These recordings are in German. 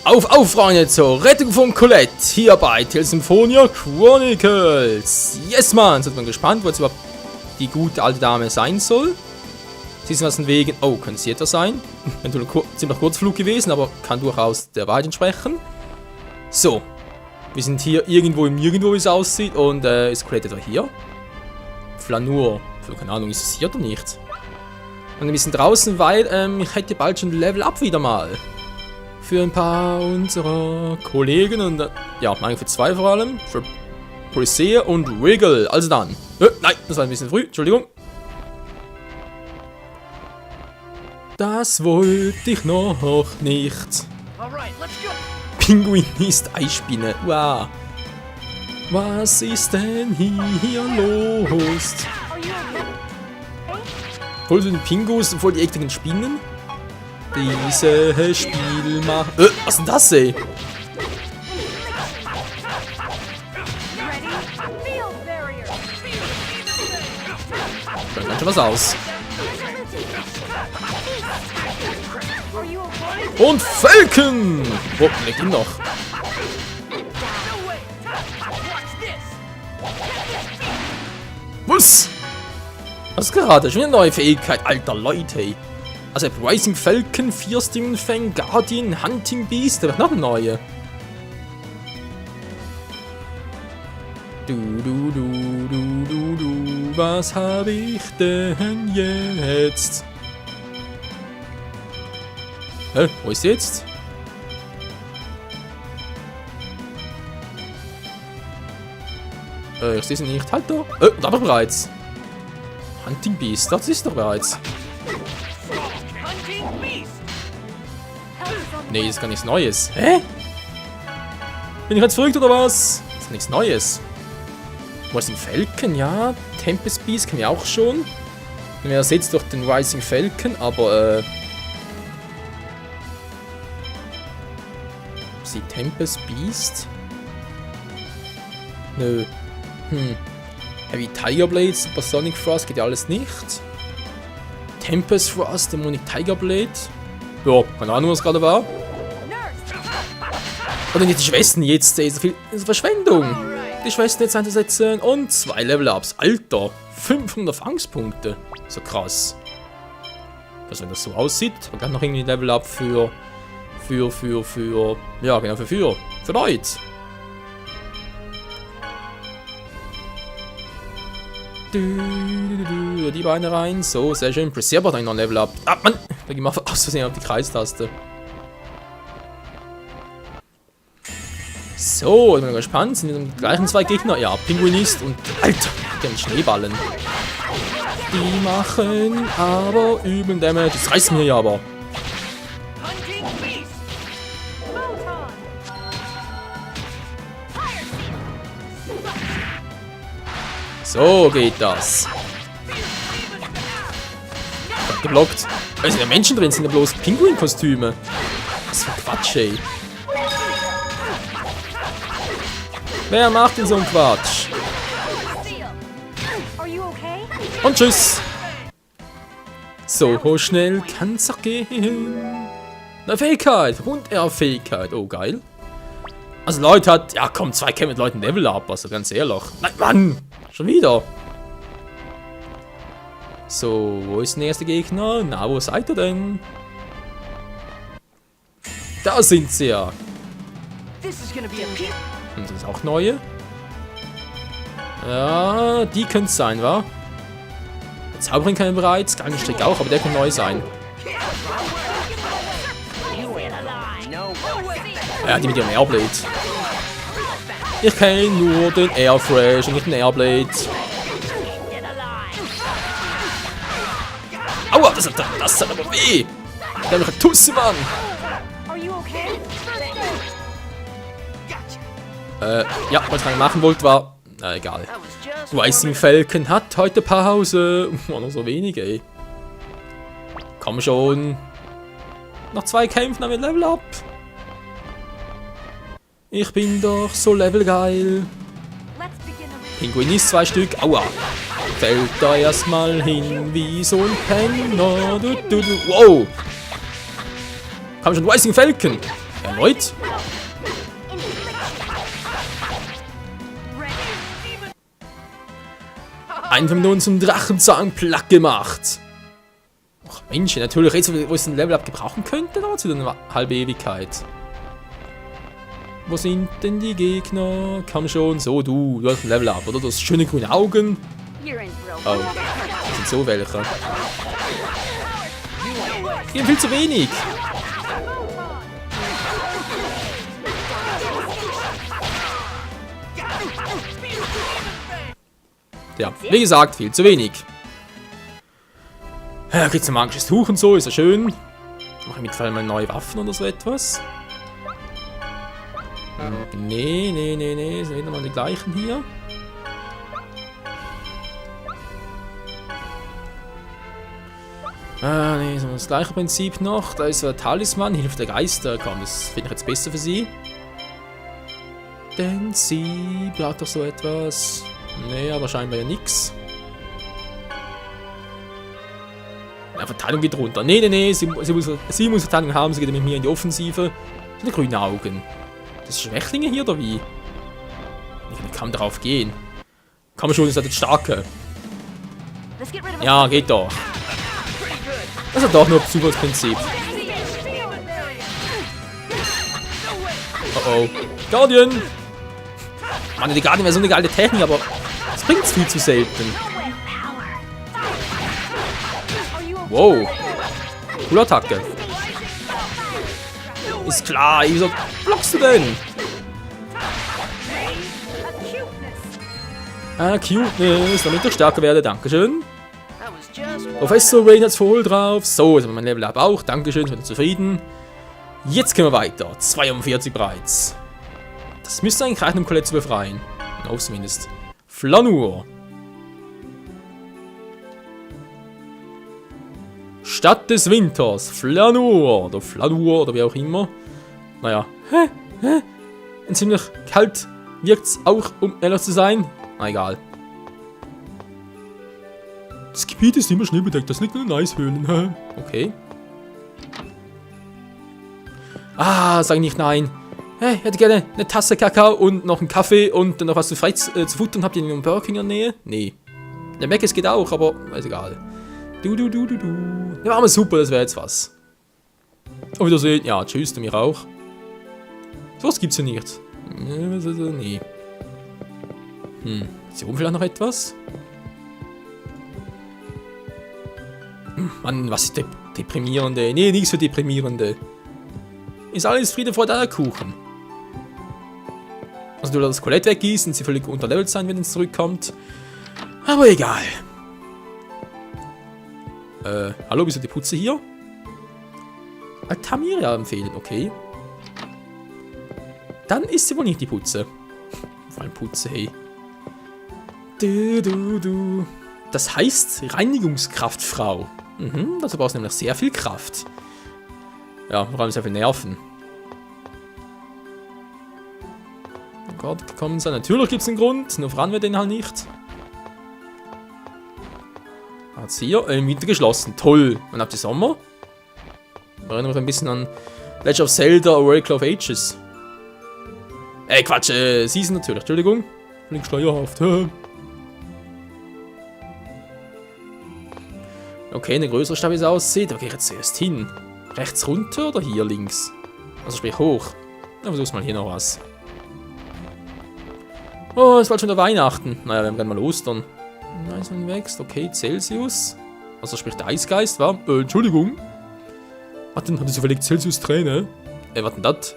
Auf, Freunde, zur Rettung von Colette, hier bei Tales Symphonia Chronicles. Yes, man, sind wir gespannt, wo jetzt überhaupt die gute alte Dame sein soll. Sie ist aus den Wegen, oh, könnte sie etwas sein? Ziemlich Kurzflug gewesen, aber kann durchaus der Wahrheit entsprechen. So, wir sind hier irgendwo im Nirgendwo, wie es aussieht, und ist Colette etwa hier? Flanur, keine Ahnung, ist es hier oder nicht? Und ein bisschen draußen, weil ich hätte bald schon Level Up wieder mal. Für ein paar unserer Kollegen und ja, eigentlich für zwei vor allem. Für Priscilla und Wiggle. Also dann. Nein, das war ein bisschen früh. Entschuldigung. Das wollte ich noch nicht. Pinguin ist Eisspinne. Wow. Was ist denn hier los? Voll so den Pingus und voll die ekligen Spinnen. Dieses Spiel macht. Was ist denn das, ey? Da kann schon was aus. Und Falken! Oh, leckt ihn noch. Was? Was ist gerade? Schon eine neue Fähigkeit. Alter Leute, ey. Also Rising Falcon, Vierstimmen Fang, Guardian, Hunting Beast, da wird noch eine neue. Du, was habe ich denn jetzt? Hä, wo ist sie jetzt? Ich sehe sie nicht. Halt da. Da aber bereits. Hunting Beast, das ist doch bereits. Nee, das ist gar nichts Neues. Hä? Bin ich jetzt verrückt oder was? Das ist nichts Neues. Rising Falcon, ja. Tempest Beast kennen wir auch schon. Wir ersetzt durch den Rising Falcon, aber sie Tempest Beast? Nö. Heavy Tiger Blade, Supersonic Thrust geht ja alles nicht. Tempest Thrust, Demonic Tiger Blade. Ja, keine Ahnung, was gerade war. Oder nicht die Schwestern jetzt, so viel Verschwendung. Die Schwestern jetzt einzusetzen und 2 Level-Ups. Alter, 500 Fangspunkte. So krass. Also wenn das so aussieht, man kann noch irgendwie ein Level-Up für ja genau, für Leute. Die Beine rein, so, sehr schön. Priscilla hat noch ein Level-Up. Ah, Mann, da gehen wir aus Versehen auf die Kreistaste. So, ich bin gespannt. Sind die gleichen 2 Gegner? Ja, Pinguinist und. Alter, die haben Schneeballen. Die machen aber übel Damage. Das reißt mir ja aber. So geht das. Ich hab geblockt. Da sind ja Menschen drin, sind ja bloß Pinguin-Kostüme. Was für Quatsch, ey. Wer macht denn so einen Quatsch? Und tschüss. So schnell kann's auch gehen. Eine Fähigkeit. Und Fähigkeit. Oh, geil. Also Leute hat. Ja komm, 2 Kämpfe mit Leuten Level Up. Also ganz ehrlich. Nein, Mann. Schon wieder. So, wo ist der nächste Gegner? Na, wo seid ihr denn? Da sind sie ja. Und das ist auch neue. Ja, die könnte es sein, wa? Der Zauberin kann bereits, Galgenstrick auch, aber der kann neu sein. Ja, die mit ihrem Airblade. Ich kenne nur den Airfresh und nicht den Airblade. Aua, das hat aber weh. Der hat eine Tusse, Mann. Ja, was ich machen wollte war. Na, egal. Rising Falcon hat heute Pause. War noch so wenig, ey. Komm schon. Noch 2 Kämpfen haben wir Level Up. Ich bin doch so levelgeil. Pinguinist 2 Stück. Aua. Fällt da erstmal hin wie so ein Penner. Wow. Komm schon, Rising Falcon. Erneut? Einen von uns zum Drachenzahn platt gemacht. Ach Mensch, natürlich, jetzt wo ich ein Level-Up gebrauchen könnte, dauert es wieder eine halbe Ewigkeit. Wo sind denn die Gegner? Komm schon, so du hast ein Level-Up, oder? Du hast schöne grüne Augen. Oh, das sind so welche. Die haben viel zu wenig. Ja, wie gesagt, viel zu wenig. Ja, gibt's ein magisches Tuch und so, ist ja schön. Mache ich mit Fall mal neue Waffen oder so etwas. Nee, sind wieder mal die gleichen hier. Nee, so das gleiche Prinzip noch. Da ist der Talisman, Hilfe der Geister. Komm, das finde ich jetzt besser für sie. Denn sie braucht doch so etwas. Nee, aber scheinbar ja nix. Ja, Verteidigung geht runter. Nee, sie muss Verteidigung haben, sie geht mit mir in die Offensive. Die grünen Augen. Das sind Schwächlinge hier, oder wie? Ich kann darauf gehen. Komm schon, ist das starke. Ja, geht doch. Das ist doch nur ein Zufallsprinzip. Oh. Guardian! Mann, die Guardian wäre so eine geile Technik, aber das bringt viel zu selten. Wow. Coole Attacke. Ist klar, wieso blockst du denn? Cuteness, damit ich stärker werde, dankeschön. Professor Rain hat's voll drauf. So, jetzt haben wir mein Level Up auch. Dankeschön, ich bin zufrieden. Jetzt können wir weiter. 42 bereits. Das müsste eigentlich reichen, um Colette zu befreien. Auf zumindest. Flanur. Stadt des Winters. Flanur. Oder Flanur oder wie auch immer. Naja. Ein ziemlich kalt wirkt's auch, um ehrlich zu sein. Na egal. Das Gebiet ist immer schneebedeckt, das liegt in den Eishöhlen. Okay. Ah, sag nicht nein. Hey, ich hätte gerne eine Tasse Kakao und noch einen Kaffee und dann noch was zu futtern. Habt ihr einen Burger King in der Nähe? Nee. Der Mc's geht auch, aber ist egal. Ja, aber super, das wäre jetzt was. Auf Wiedersehen. Ja, tschüss, du mir auch. So was gibt's ja nicht. Nee. Ist hier oben vielleicht noch etwas? Mann, was ist deprimierende? Nee, nichts für deprimierende. Ist alles Friede, Freude, Eierkuchen. Also du lässt das Colette weggießen, sie völlig unterlevelt sein, wenn es zurückkommt. Aber egal. Hallo, wieso die Putze hier? Altamira empfehlen, okay. Dann ist sie wohl nicht die Putze. Vor allem Putze, hey. Das heißt Reinigungskraftfrau. Dazu brauchst du nämlich sehr viel Kraft. Ja, vor allem sehr viel Nerven. Oh Gott, gekommen sein. Natürlich gibt es einen Grund, nur voran wir den halt nicht. Hat's hier im Winter geschlossen. Toll. Und ab die Sommer? Erinnere mich ein bisschen an Legend of Zelda Oracle of Ages. Quatsch, Season natürlich, Entschuldigung. Klingt steuerhaft. Okay, eine größere Stadt, wie es aussieht. Da gehe ich jetzt zuerst hin. Rechts runter oder hier links? Also sprich hoch. Ja, versuch's mal hier noch was. Oh, es war schon wieder Weihnachten. Naja, wir haben gerade mal Ostern. Eismann wächst, okay, Celsius. Also sprich der Eisgeist, war. Entschuldigung. Hat denn zufällig Celsius-Träne? Was denn das?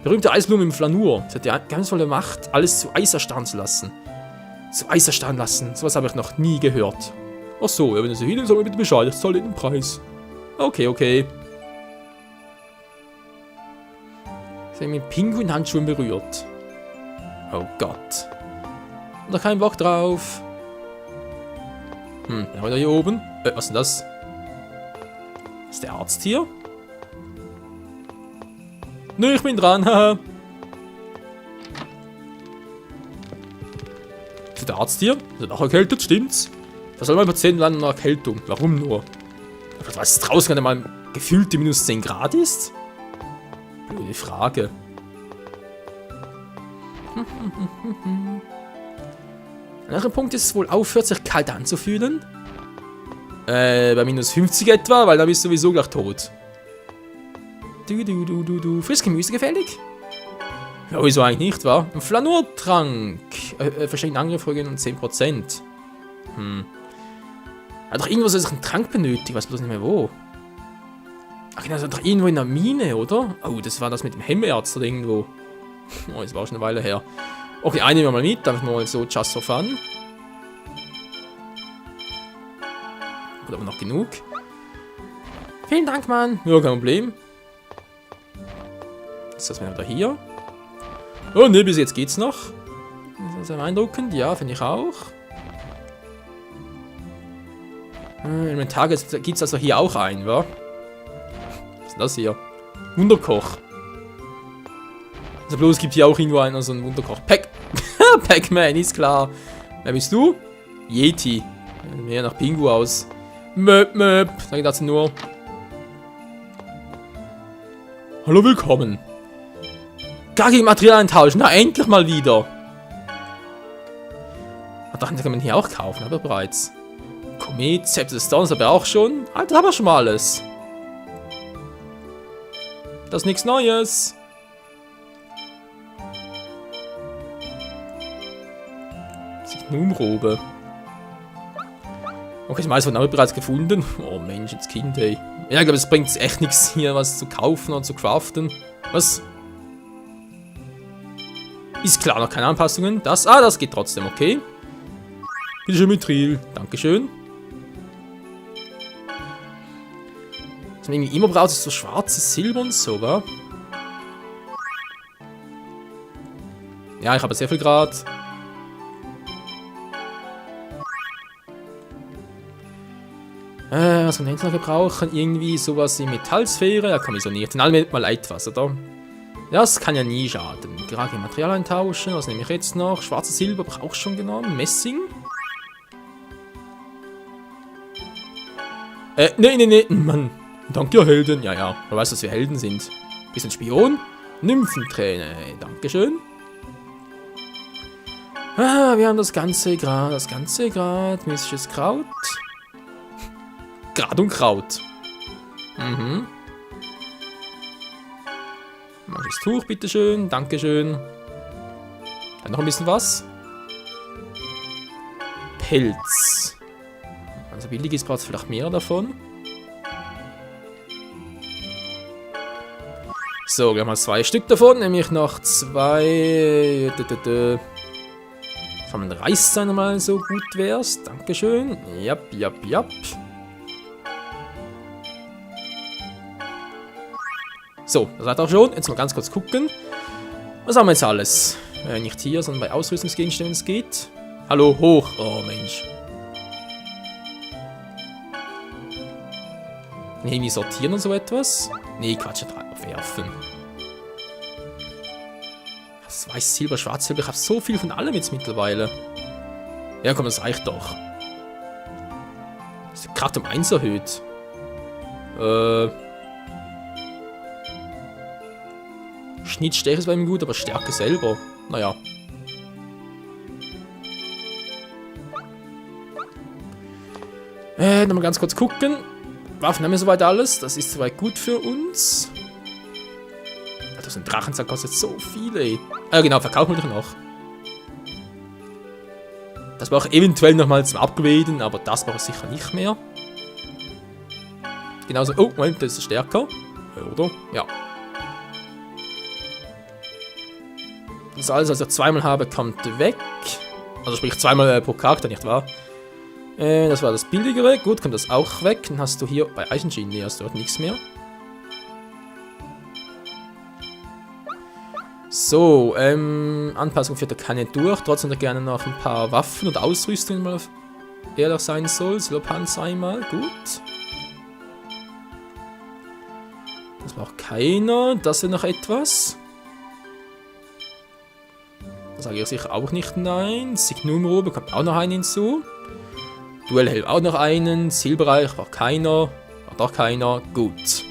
Berühmte Eisblume im Flanur. Sie hat die ganz volle Macht, alles zu Eis erstarren zu lassen. Zu Eis erstarren lassen. Sowas habe ich noch nie gehört. Ach so, ja, wenn ihr so hin, sag mir bitte Bescheid, ich zahle den Preis. Okay. Sie haben mit Pinguin-Handschuhen berührt. Oh Gott. Da kein Bock drauf. Ja, wieder hier oben. Was ist denn das? Ist der Arzt hier? Nö, ich bin dran, haha. Ist der Arzt hier? Ist er noch erkältet, stimmt's? Was soll mein Patient landen nach Erkältung? Warum nur? Was draußen gerade mal gefühlt die -10 Grad ist? Blöde Frage. An welchem Punkt ist es wohl aufhört, sich kalt anzufühlen? Bei minus 50 etwa, weil dann bist du sowieso gleich tot. Frisches Gemüse gefällig? Ja, wieso eigentlich nicht, wa? Ein Flanurtrank. Verschiedene Angriffsfolgen und 10%. Hat doch irgendwo so einen Trank benötigt, ich weiß bloß nicht mehr wo. Ach, das ist doch irgendwo in der Mine, oder? Oh, das war das mit dem Hemmerz oder irgendwo. Oh, das war auch schon eine Weile her. Okay, einen nehmen wir mal mit, einfach mal so just for fun. Gut, aber noch genug. Vielen Dank, Mann. Ja, kein Problem. Ist das wieder hier? Oh, ne, bis jetzt geht's noch. Das ist sehr beeindruckend. Ja, finde ich auch. Inventar gibt's also hier auch ein, wa? Was ist denn das hier? Wunderkoch. Also bloß gibt hier auch irgendwo einen, so einen Wunderkoch. Pac-Man, ist klar. Wer bist du? Yeti. Mehr nach Pingu aus. Möp, sag ich dazu nur. Hallo, willkommen. Gar kein Material eintauschen, na endlich mal wieder. Ach, dachten, kann man hier auch kaufen, aber bereits. Komet, Scepter des Donners, aber auch schon. Alter, haben wir schon mal alles. Das ist nichts Neues. Signumrobe. Okay, das meiste haben wir bereits gefunden. Oh Mensch, jetzt Kind, ey. Ja, ich glaube, es bringt echt nichts hier, was zu kaufen und zu craften. Was? Ist klar, noch keine Anpassungen. Das geht trotzdem, okay. Bitte schön, Mithril. Dankeschön. Was man irgendwie immer braucht, ist so schwarzes Silber und so, wa? Ja, ich habe sehr viel gerade. Was kann man jetzt noch gebrauchen? Irgendwie sowas wie Metallsphäre. Ja, komm, isoliert. In allem mal etwas, oder? Das kann ja nie schaden. Gerade Material eintauschen. Was nehme ich jetzt noch? Schwarzes Silber habe ich auch schon genommen. Messing. Nee. Mann. Danke, ihr Helden. Ja. Du weißt, dass wir Helden sind. Bisschen Spion. Nymphenträne. Dankeschön. Wir haben das ganze Grad. Mystisches Kraut. Grad und Kraut. Magisches Tuch, bitteschön. Dankeschön. Dann noch ein bisschen was. Pelz. Also billig ist, braucht es vielleicht mehr davon. So, wir haben mal 2 Stück davon, nämlich noch 2. Kann man Reis sein, mal so gut wär's. Dankeschön. Jap. So, das hat auch schon. Jetzt mal ganz kurz gucken. Was haben wir jetzt alles? Nicht hier, sondern bei Ausrüstungsgegenständen es geht. Hallo, hoch. Oh, Mensch. Kann ich irgendwie sortieren und so etwas? Nee, Quatsch, werfen. Das Weiß, Silber, Schwarz, Silber. Ich habe so viel von allem jetzt mittlerweile. Ja, komm, das reicht doch. Das ist gerade um 1 erhöht. Schnittstärke ist bei ihm gut, aber Stärke selber. Naja. Nochmal ganz kurz gucken. Waffen haben wir soweit alles. Das ist soweit gut für uns. Alter, so ein Drachensack kostet so viel, ey. Genau, verkaufen wir doch noch. Das brauche ich eventuell nochmal zum Upgraden, aber das brauche ich sicher nicht mehr. Genauso. Oh, Moment, das ist stärker. Oder? Ja. Das alles, was ich zweimal habe, kommt weg. Also sprich zweimal pro Charakter, nicht wahr? Das war das billigere. Gut, kommt das auch weg. Dann hast du hier bei Eichenschienen, nee, hast du dort nichts mehr. So, Anpassung führt da keine durch. Trotzdem da gerne noch ein paar Waffen und Ausrüstung, mal ehrlich sein soll. Silberpanzer einmal, gut. Das braucht keiner. Das ist noch etwas. Da sage ich sicher auch nicht nein. Signumrobe kommt auch noch einen hinzu. Duellhelm auch noch einen. Silberreich war keiner. War doch keiner. Gut.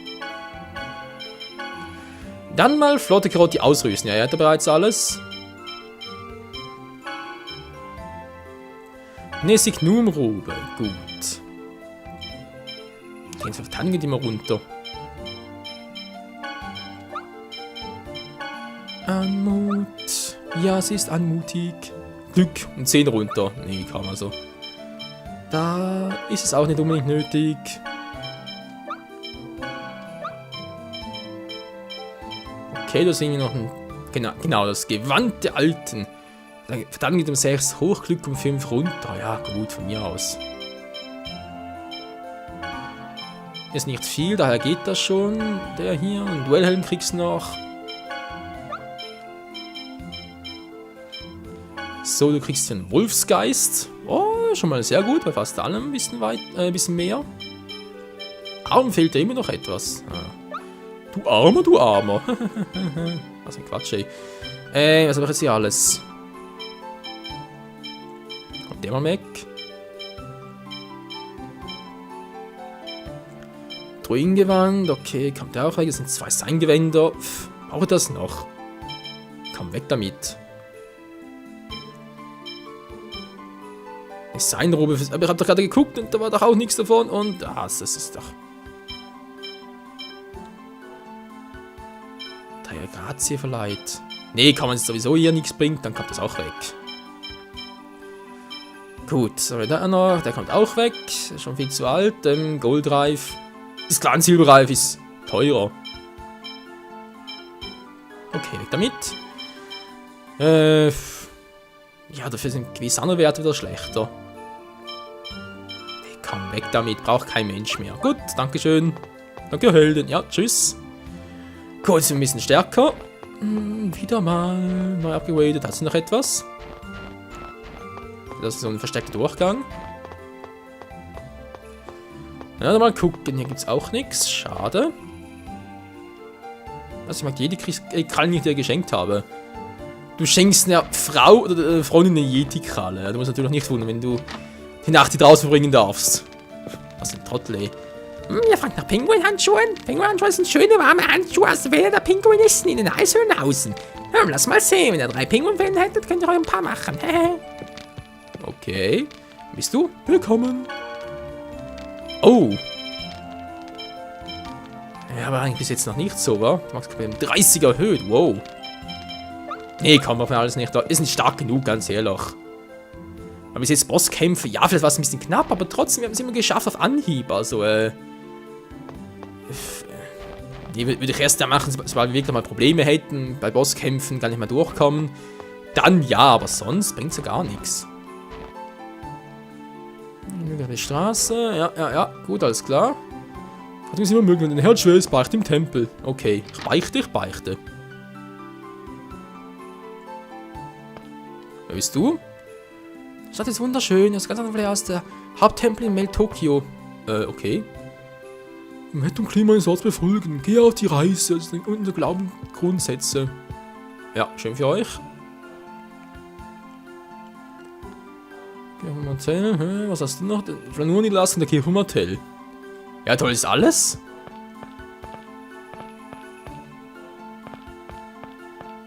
Dann mal Flotte Karotti ausrüsten. Ja, er hat ja bereits alles. Ne, Signumrobe. Gut. Gehen Sie auf Tannen, geht immer runter. Anmut. Ja, sie ist anmutig. Glück. Und 10 runter. Nee, kaum also. Da ist es auch nicht unbedingt nötig. Okay, da sehen wir noch ein... Genau, das Gewand der Alten. Dann geht um 6 hoch, Glück um 5 runter. Ja, gut, von mir aus. Ist nicht viel, daher geht das schon. Der hier. Ein Duellhelm kriegst du noch. So, du kriegst einen Wolfsgeist. Oh, schon mal sehr gut, bei fast allem ein bisschen mehr. Arm fehlt dir immer noch etwas. Ah. Du Armer, du Armer. Was ein Quatsch, ey. Was habe ich jetzt hier alles? Kommt der mal weg. Druidengewand, okay, kommt der auch weg. Das sind 2 Seingewänder. Brauche ich das noch? Komm weg damit. Seinrobe, aber ich habe doch gerade geguckt und da war doch auch nichts davon und das ist doch. Dreier Grazie verleiht. Nee, kann man es sowieso hier nichts bringt, dann kommt das auch weg. Gut, so der noch, der kommt auch weg. Ist schon viel zu alt. Goldreif. Das Clan Silberreif ist teurer. Okay, weg damit. Ja, dafür sind gewisse andere Werte wieder schlechter. Komm, weg damit, braucht kein Mensch mehr. Gut, dankeschön. Danke, Helden. Ja, tschüss. Gut, sind wir ein bisschen stärker. Wieder mal neu abgewadet. Hat sie noch etwas? Das ist so ein versteckter Durchgang. Ja, dann mal gucken. Hier gibt es auch nichts. Schade. Also ich mag jede Kralle, die ich dir geschenkt habe. Du schenkst einer Frau oder Freundin eine Yeti-Kralle. Du musst natürlich nicht wundern, wenn du die Nacht hier draußen verbringen darfst. Was ein Trottel, ey. Ihr fragt nach Pinguin-Handschuhen? Pinguin-Handschuhe sind schöne, warme Handschuhe aus der Welt der Pinguinisten in den Eishöhlenhausen. Lass mal sehen, wenn ihr 3 Pinguinfälle hättet, könnt ihr euch ein paar machen. Okay. Bist du? Willkommen. Oh. Ja, aber eigentlich bis jetzt noch nicht so, wa? Du machst 30 erhöht, wow. Nee, kann man alles nicht. Ist nicht stark genug, ganz ehrlich. Aber bis jetzt Bosskämpfe, ja, vielleicht war es ein bisschen knapp, aber trotzdem, wir haben es immer geschafft auf Anhieb. Also, die würde ich erst machen, sobald wir wirklich mal Probleme hätten, bei Bosskämpfen gar nicht mehr durchkommen. Dann ja, aber sonst bringt es ja gar nichts. Die Straße, ja, gut, alles klar. Hat mir immer möglich, wenn ein Herz schwer ist, beichte im Tempel. Okay, ich beichte. Wer bist du? Die Stadt ist wunderschön, das ist ganz anders aus der Haupttempel in Mel-Tokyo. Okay. Im Rettung Klima ins Ort befolgen. Geh auf die Reise, das sind unsere Glaubensgrundsätze. Ja, schön für euch. Hotel, was hast du noch? Flanur niederlassen, der Kirche vom Hotel. Ja, toll ist alles.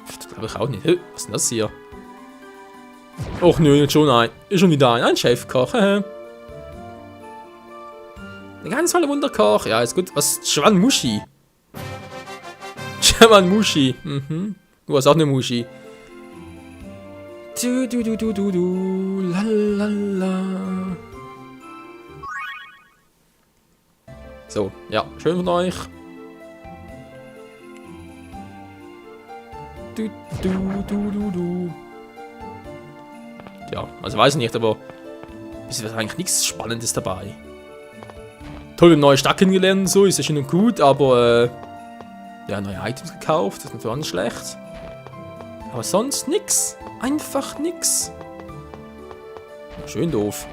Das glaube ich auch nicht. Was ist denn das hier? Och nö, jetzt schon ein. Ist schon wieder ein Chefkoch. Ein ganz toller Wunderkoch. Ja, ist gut. Was? Schwan Mushi. Schwan Mushi. Du hast auch eine Mushi. Du. Lalala. So, ja, schön von euch. Du. Ja, also weiß ich nicht, aber es ist eigentlich nichts Spannendes dabei. Toll, neue Stadt kennengelernt und so, ist ja schön und gut, aber ja, neue Items gekauft, das ist natürlich auch nicht schlecht. Aber sonst nix. Einfach nix. Schön doof.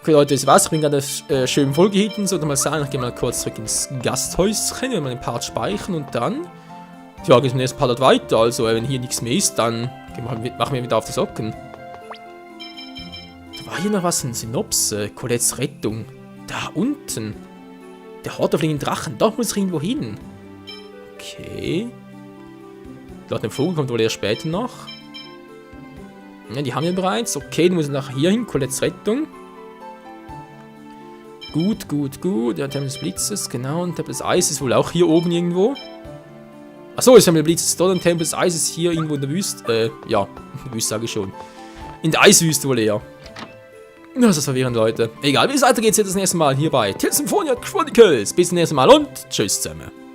Okay, Leute, das war's. Ich bin gerade schön vollgehitten. So, dann mal sagen, ich gehe mal kurz zurück ins Gasthäuschen, wir mal den Part speichern und dann. Ja, geht es im nächsten Part weiter. Also, wenn hier nichts mehr ist, dann machen wir wieder auf die Socken. Da war hier noch was, ein Synopse. Colettes Rettung. Da unten. Der Hort auf den Drachen. Da muss ich irgendwo hin. Okay. Laut dem Vogel kommt wohl erst später noch. Ja, die haben wir bereits. Okay, die müssen nach hier hin. Colettes Rettung. Gut, gut, gut. Ja, Tempel des Blitzes, genau. Und Tempel des Eises wohl auch hier oben irgendwo. Achso, ist Tempel des Blitzes dort und Tempel des Eises hier irgendwo in der Wüste. Ja, in der Wüste sage ich schon. In der Eiswüste wohl eher. Das ist verwirrend, Leute. Egal, wie es weitergeht, seht ihr das nächste Mal hier bei Tales Symphonia Chronicles. Bis zum nächsten Mal und tschüss zusammen.